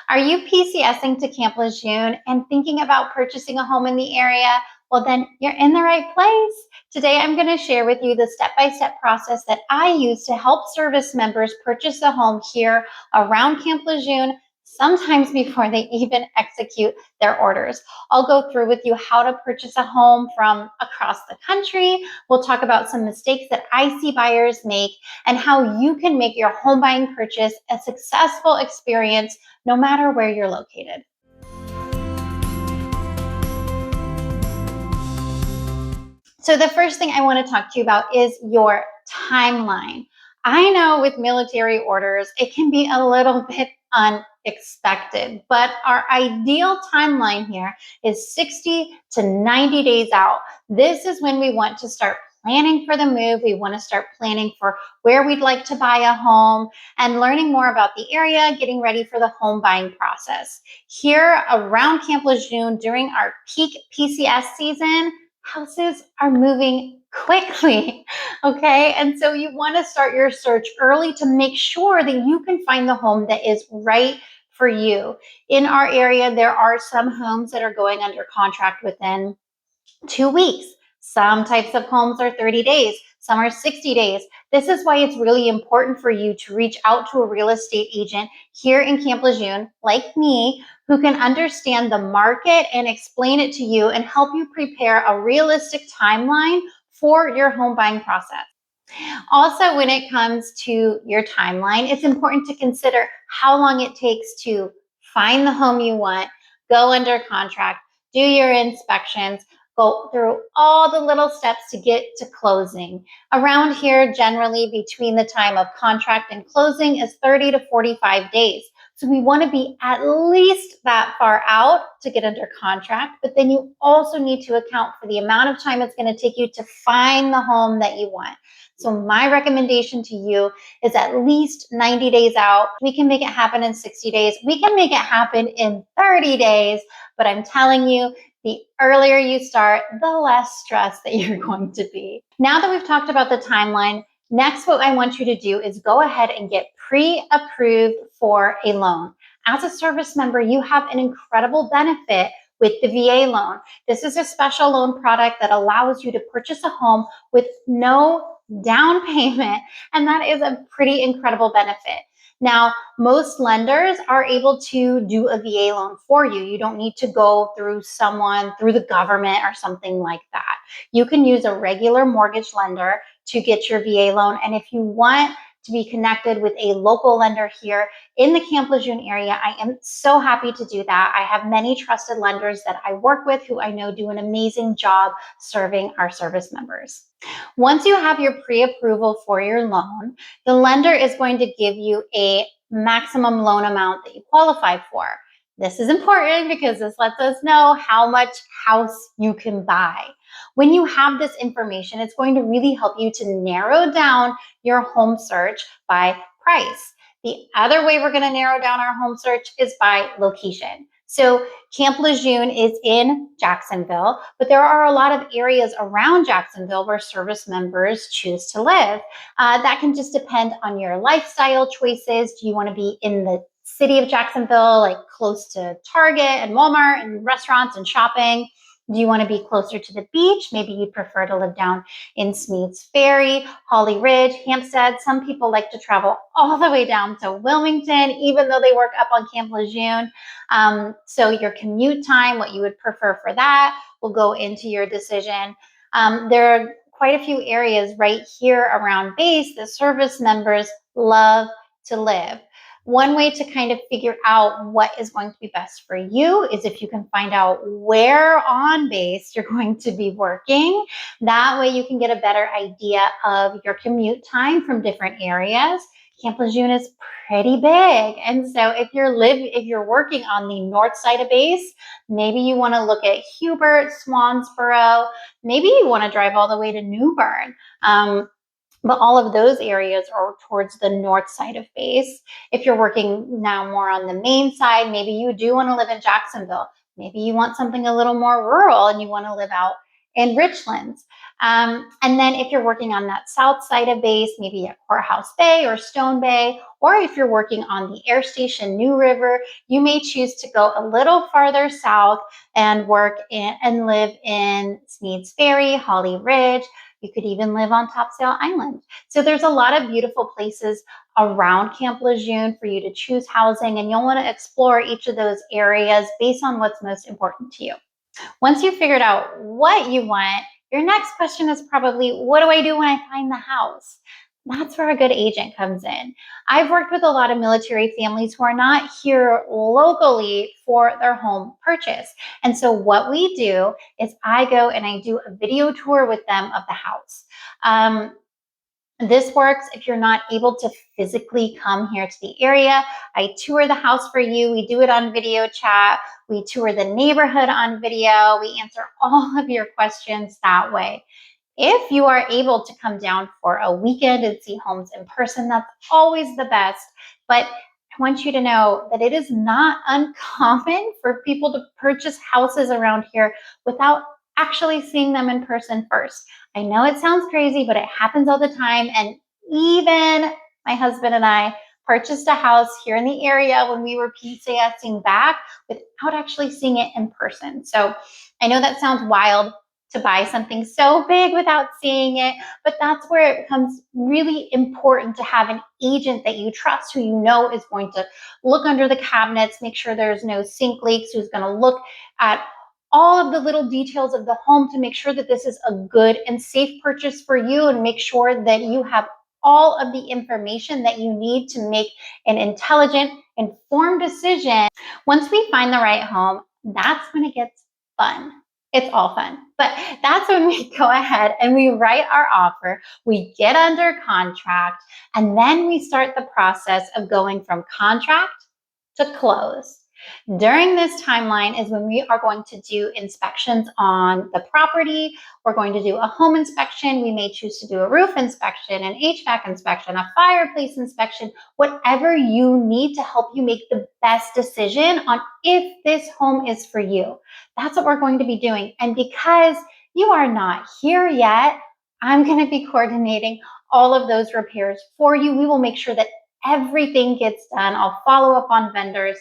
Are you PCSing to Camp Lejeune and thinking about purchasing a home in the area? Well, then you're in the right place. Today, I'm going to share with you the step-by-step process that I use to help service members purchase a home here around Camp Lejeune, sometimes before they even execute their orders. I'll go through with you how to purchase a home from across the country. We'll talk about some mistakes that I see buyers make and how you can make your home buying purchase a successful experience no matter where you're located. So the first thing I want to talk to you about is your timeline. I know with military orders, it can be a little bit unexpected, but our ideal timeline here is 60 to 90 days out. This is when we want to start planning for the move. We want to start planning for where we'd like to buy a home and learning more about the area, getting ready for the home buying process. Here around Camp Lejeune during our peak PCS season, houses are moving quickly, okay? And so you want to start your search early to make sure that you can find the home that is right for you. In our area, there are some homes that are going under contract within 2 weeks. Some types of homes are 30 days. Some are 60 days. This is why it's really important for you to reach out to a real estate agent here in Camp Lejeune, like me, who can understand the market and explain it to you and help you prepare a realistic timeline for your home buying process. Also, when it comes to your timeline, it's important to consider how long it takes to find the home you want, go under contract, do your inspections, go through all the little steps to get to closing. Around here, generally between the time of contract and closing is 30 to 45 days. So we want to be at least that far out to get under contract, but then you also need to account for the amount of time it's going to take you to find the home that you want. So my recommendation to you is at least 90 days out. We can make it happen in 60 days. We can make it happen in 30 days, but I'm telling you, the earlier you start, the less stressed that you're going to be. Now that we've talked about the timeline, next what I want you to do is go ahead and get pre-approved for a loan. As a service member, you have an incredible benefit with the VA loan. This is a special loan product that allows you to purchase a home with no down payment, and that is a pretty incredible benefit. Now, most lenders are able to do a VA loan for you. You don't need to go through someone, through the government or something like that. You can use a regular mortgage lender to get your VA loan. And if you want to be connected with a local lender here in the Camp Lejeune area, I am so happy to do that. I have many trusted lenders that I work with who I know do an amazing job serving our service members. Once you have your pre-approval for your loan, the lender is going to give you a maximum loan amount that you qualify for. This is important because this lets us know how much house you can buy. When you have this information, it's going to really help you to narrow down your home search by price. The other way we're going to narrow down our home search is by location. So Camp Lejeune is in Jacksonville, but there are a lot of areas around Jacksonville where service members choose to live. That can just depend on your lifestyle choices. Do you want to be in the city of Jacksonville, like close to Target and Walmart and restaurants and shopping? Do you want to be closer to the beach? Maybe you prefer to live down in Smeads Ferry, Holly Ridge, Hampstead. Some people like to travel all the way down to Wilmington, even though they work up on Camp Lejeune. So your commute time, what you would prefer for that, will go into your decision. There are quite a few areas right here around base that service members love to live. One way to kind of figure out what is going to be best for you is if you can find out where on base you're going to be working. That way you can get a better idea of your commute time from different areas. Camp Lejeune is pretty big. And so if you're working on the north side of base, maybe you want to look at Hubert, Swansboro. Maybe you want to drive all the way to New Bern. But all of those areas are towards the north side of base. If you're working now more on the main side, maybe you do want to live in Jacksonville. Maybe you want something a little more rural and you want to live out in Richlands. And then if you're working on that south side of base, maybe at Courthouse Bay or Stone Bay, or if you're working on the air station New River, you may choose to go a little farther south and work in and live in Sneads Ferry, Holly Ridge. You could even live on Topsail Island. So there's a lot of beautiful places around Camp Lejeune for you to choose housing, and you'll want to explore each of those areas based on what's most important to you. Once you've figured out what you want, your next question is probably, what do I do when I find the house? That's where a good agent comes in. I've worked with a lot of military families who are not here locally for their home purchase. And so what we do is I go and I do a video tour with them of the house. This works if you're not able to physically come here to the area. I tour the house for you. We do it on video chat. We tour the neighborhood on video. We answer all of your questions that way. If you are able to come down for a weekend and see homes in person, that's always the best. But I want you to know that it is not uncommon for people to purchase houses around here without actually seeing them in person first. I know it sounds crazy, but it happens all the time. And even my husband and I purchased a house here in the area when we were PCSing back without actually seeing it in person. So I know that sounds wild to buy something so big without seeing it, but that's where it becomes really important to have an agent that you trust, who you know is going to look under the cabinets, make sure there's no sink leaks, who's going to look at all of the little details of the home to make sure that this is a good and safe purchase for you, and make sure that you have all of the information that you need to make an intelligent, informed decision. Once we find the right home, that's when it gets fun. It's all fun, but that's when we go ahead and we write our offer, we get under contract, and then we start the process of going from contract to close. During this timeline is when we are going to do inspections on the property. We're going to do a home inspection. We may choose to do a roof inspection, an HVAC inspection, a fireplace inspection, whatever you need to help you make the best decision on if this home is for you. That's what we're going to be doing. And because you are not here yet, I'm going to be coordinating all of those repairs for you. We will make sure that everything gets done. I'll follow up on vendors,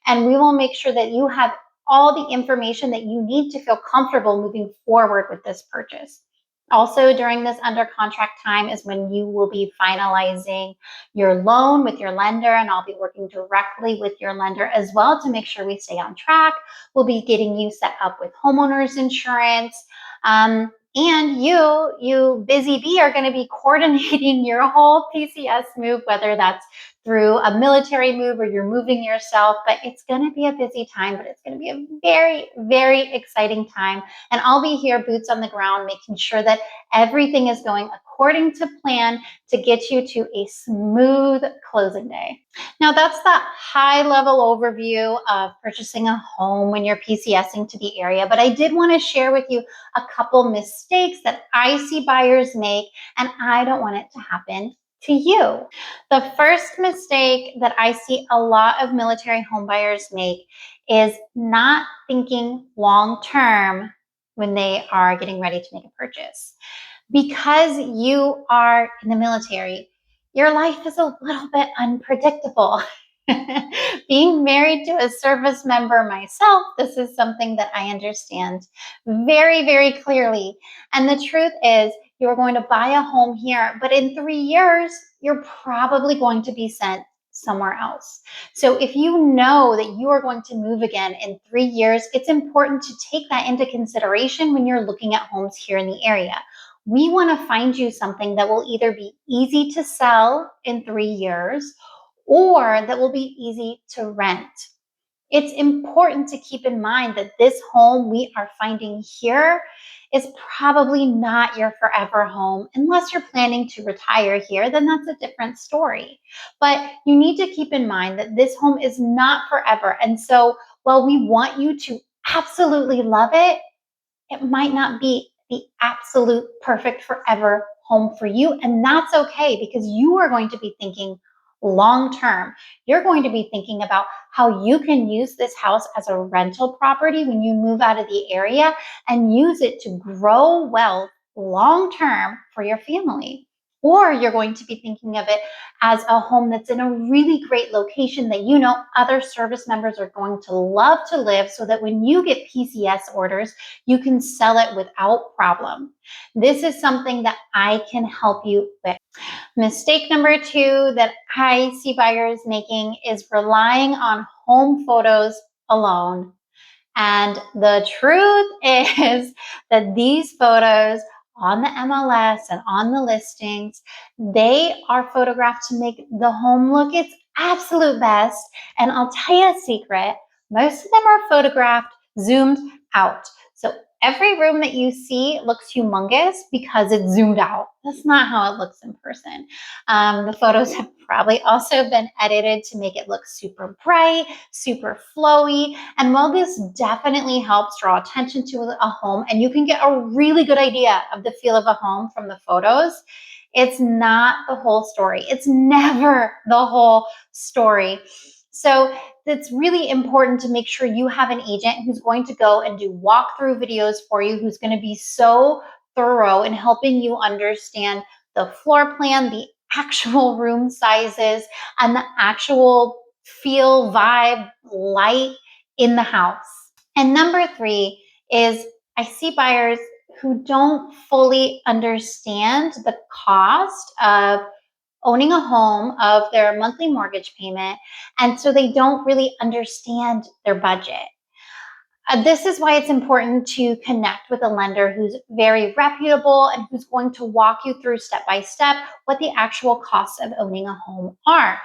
and we will make sure that you have all the information that you need to feel comfortable moving forward with this purchase. Also, during this under contract time is when you will be finalizing your loan with your lender, and I'll be working directly with your lender as well to make sure we stay on track. We'll be getting you set up with homeowners insurance. And you busy bee, are going to be coordinating your whole PCS move, whether that's through a military move or you're moving yourself. But it's going to be a busy time, but it's going to be a very, very exciting time. And I'll be here, boots on the ground, making sure that everything is going according to plan to get you to a smooth closing day. Now, that's the high-level overview of purchasing a home when you're PCSing to the area. But I did want to share with you a couple mistakes that I see buyers make, and I don't want it to happen to you. The first mistake that I see a lot of military home buyers make is not thinking long-term when they are getting ready to make a purchase. Because you are in the military, your life is a little bit unpredictable. Being married to a service member myself, this is something that I understand very, very clearly. And the truth is, you're going to buy a home here, but in 3 years, you're probably going to be sent somewhere else. So if you know that you are going to move again in 3 years, it's important to take that into consideration when you're looking at homes here in the area. We want to find you something that will either be easy to sell in 3 years or that will be easy to rent. It's important to keep in mind that this home we are finding here is probably not your forever home. Unless you're planning to retire here, then that's a different story. But you need to keep in mind that this home is not forever. And so while we want you to absolutely love it, it might not be the absolute perfect forever home for you. And that's okay, because you are going to be thinking long term. You're going to be thinking about how you can use this house as a rental property when you move out of the area and use it to grow wealth long term for your family. Or you're going to be thinking of it as a home that's in a really great location that you know other service members are going to love to live, so that when you get PCS orders, you can sell it without problem. This is something that I can help you with. Mistake number two that I see buyers making is relying on home photos alone. And the truth is that these photos on the MLS and on the listings, they are photographed to make the home look its absolute best. And I'll tell you a secret, most of them are photographed zoomed out. So every room that you see looks humongous because it's zoomed out. That's not how it looks in person. The photos have probably also been edited to make it look super bright, super flowy. And while this definitely helps draw attention to a home, and you can get a really good idea of the feel of a home from the photos, it's not the whole story. It's never the whole story. So it's really important to make sure you have an agent who's going to go and do walkthrough videos for you, who's going to be so thorough in helping you understand the floor plan, the actual room sizes, and the actual feel, vibe, light in the house. And number three is I see buyers who don't fully understand the cost of owning a home, of their monthly mortgage payment, and so they don't really understand their budget. This is why it's important to connect with a lender who's very reputable and who's going to walk you through step by step what the actual costs of owning a home are.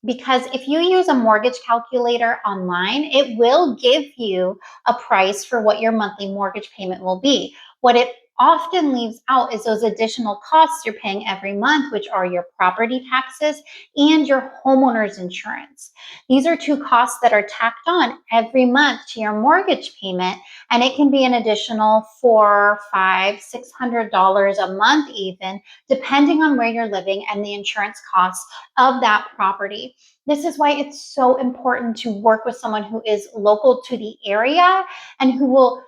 Because if you use a mortgage calculator online, it will give you a price for what your monthly mortgage payment will be. What it often leaves out is those additional costs you're paying every month, which are your property taxes and your homeowner's insurance. These are two costs that are tacked on every month to your mortgage payment, and it can be an additional $400, $500, $600 a month even, depending on where you're living and the insurance costs of that property. This is why it's so important to work with someone who is local to the area and who will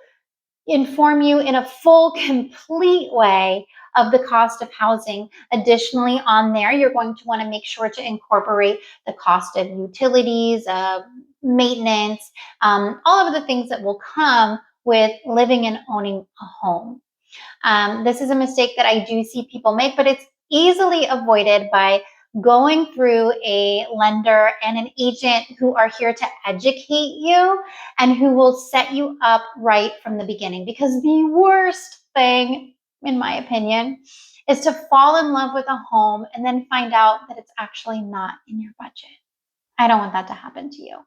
inform you in a full, complete way of the cost of housing. Additionally, on there, you're going to want to make sure to incorporate the cost of utilities, maintenance, all of the things that will come with living and owning a home. This is a mistake that I do see people make, but it's easily avoided by going through a lender and an agent who are here to educate you and who will set you up right from the beginning. Because the worst thing, in my opinion, is to fall in love with a home and then find out that it's actually not in your budget. I don't want that to happen to you.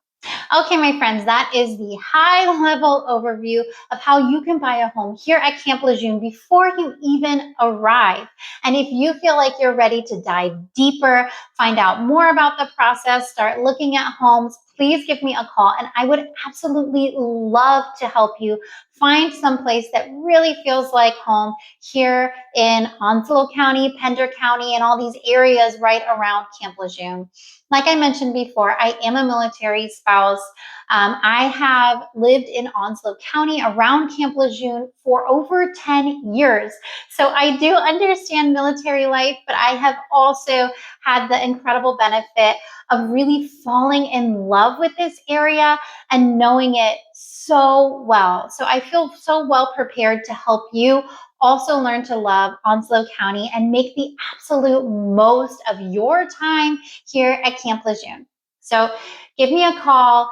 Okay, my friends, that is the high-level overview of how you can buy a home here at Camp Lejeune before you even arrive. And if you feel like you're ready to dive deeper, find out more about the process, start looking at homes, please give me a call, and I would absolutely love to help you find someplace that really feels like home here in Onslow County, Pender County, and all these areas right around Camp Lejeune. Like I mentioned before, I am a military spouse. I have lived in Onslow County around Camp Lejeune for over 10 years. So I do understand military life, but I have also had the incredible benefit of really falling in love with this area and knowing it so well. So I feel so well prepared to help you also learn to love Onslow County and make the absolute most of your time here at Camp Lejeune. So give me a call,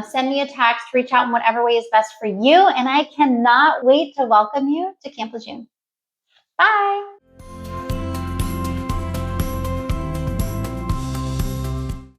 send me a text, reach out in whatever way is best for you, and I cannot wait to welcome you to Camp Lejeune. Bye.